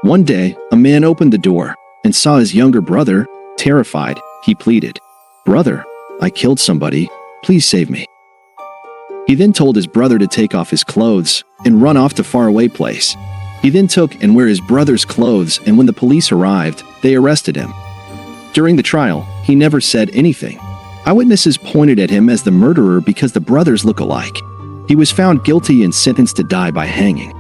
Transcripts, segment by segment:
One day, a man opened the door and saw his younger brother. Terrified, he pleaded, "Brother, I killed somebody. Please save me." He then told his brother to take off his clothes and run off to faraway place. He then took and wear his brother's clothes, and when the police arrived, they arrested him. During the trial, he never said anything. Eyewitnesses pointed at him as the murderer because the brothers look alike. He was found guilty and sentenced to die by hanging.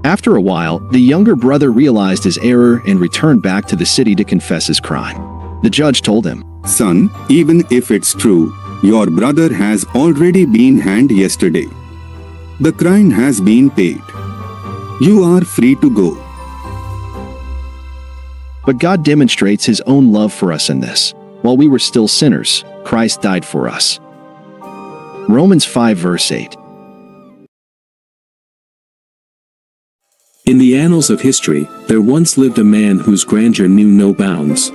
After a while, the younger brother realized his error and returned back to the city to confess his crime. The judge told him, "Son, even if it's true, your brother has already been hanged yesterday. The crime has been paid. You are free to go." But God demonstrates his own love for us in this. While we were still sinners, Christ died for us. Romans 5 verse 8. In the annals of history, there once lived a man whose grandeur knew no bounds.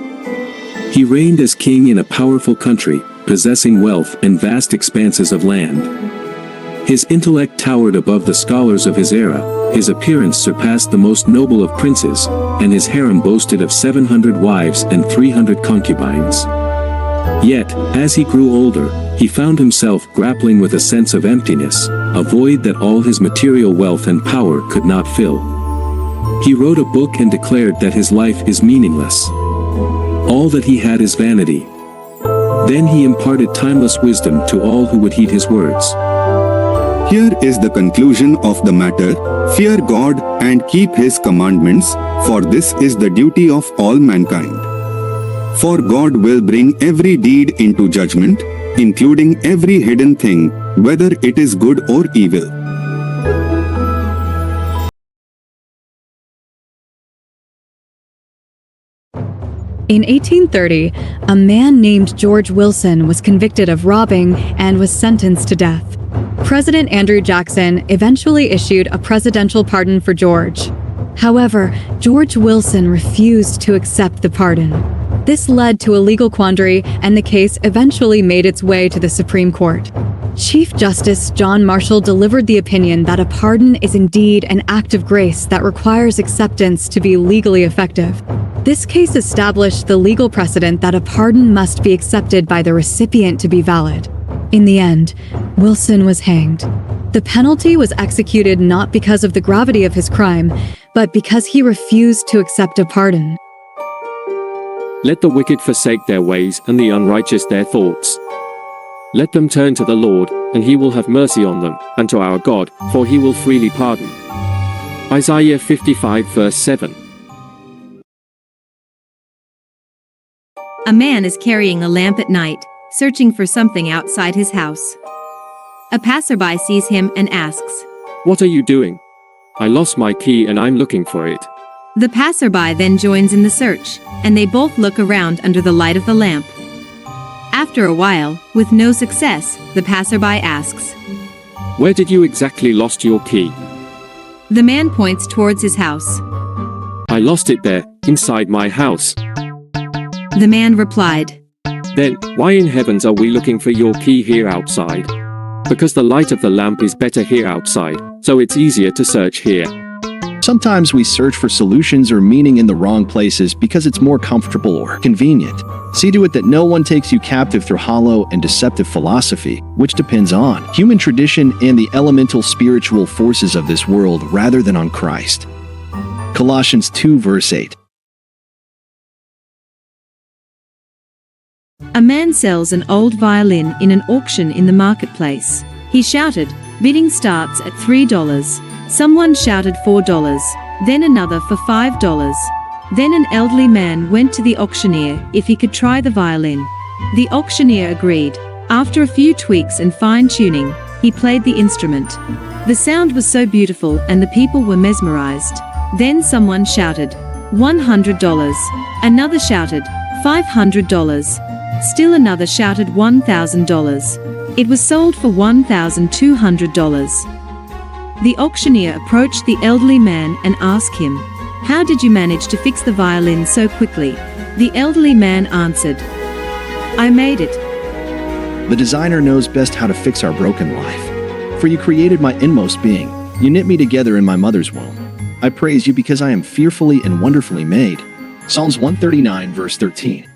He reigned as king in a powerful country, possessing wealth and vast expanses of land. His intellect towered above the scholars of his era, his appearance surpassed the most noble of princes, and his harem boasted of 700 wives and 300 concubines. Yet, as he grew older, he found himself grappling with a sense of emptiness, a void that all his material wealth and power could not fill. He wrote a book and declared that his life is meaningless. All that he had is vanity. Then he imparted timeless wisdom to all who would heed his words. Here is the conclusion of the matter: fear God and keep his commandments, for this is the duty of all mankind. For God will bring every deed into judgment, including every hidden thing, whether it is good or evil. In 1830, a man named George Wilson was convicted of robbing and was sentenced to death. President Andrew Jackson eventually issued a presidential pardon for George. However, George Wilson refused to accept the pardon. This led to a legal quandary, and the case eventually made its way to the Supreme Court. Chief Justice John Marshall delivered the opinion that a pardon is indeed an act of grace that requires acceptance to be legally effective. This case established the legal precedent that a pardon must be accepted by the recipient to be valid. In the end, Wilson was hanged. The penalty was executed not because of the gravity of his crime, but because he refused to accept a pardon. Let the wicked forsake their ways and the unrighteous their thoughts. Let them turn to the Lord, and he will have mercy on them, and to our God, for he will freely pardon. Isaiah 55 verse 7. A man is carrying a lamp at night, searching for something outside his house. A passerby sees him and asks, "What are you doing?" "I lost my key and I'm looking for it." The passerby then joins in the search, and they both look around under the light of the lamp. After a while, with no success, the passerby asks, "Where did you exactly lost your key?" The man points towards his house. "I lost it there, inside my house." The man replied, "Then, why in heavens are we looking for your key here outside?" "Because the light of the lamp is better here outside, so it's easier to search here." Sometimes we search for solutions or meaning in the wrong places because it's more comfortable or convenient. See to it that no one takes you captive through hollow and deceptive philosophy, which depends on human tradition and the elemental spiritual forces of this world rather than on Christ. Colossians 2 verse 8. A man sells an old violin in an auction in the marketplace. He shouted, "Bidding starts at $3. Someone shouted $4, then another for $5. Then an elderly man went to the auctioneer if he could try the violin. The auctioneer agreed. After a few tweaks and fine-tuning, he played the instrument. The sound was so beautiful and the people were mesmerized. Then someone shouted, $100. Another shouted, $500. Still another shouted $1,000. It was sold for $1,200. The auctioneer approached the elderly man and asked him, "How did you manage to fix the violin so quickly?" The elderly man answered, "I made it." The designer knows best how to fix our broken life. For you created my inmost being. You knit me together in my mother's womb. I praise you because I am fearfully and wonderfully made. Psalms 139 verse 13.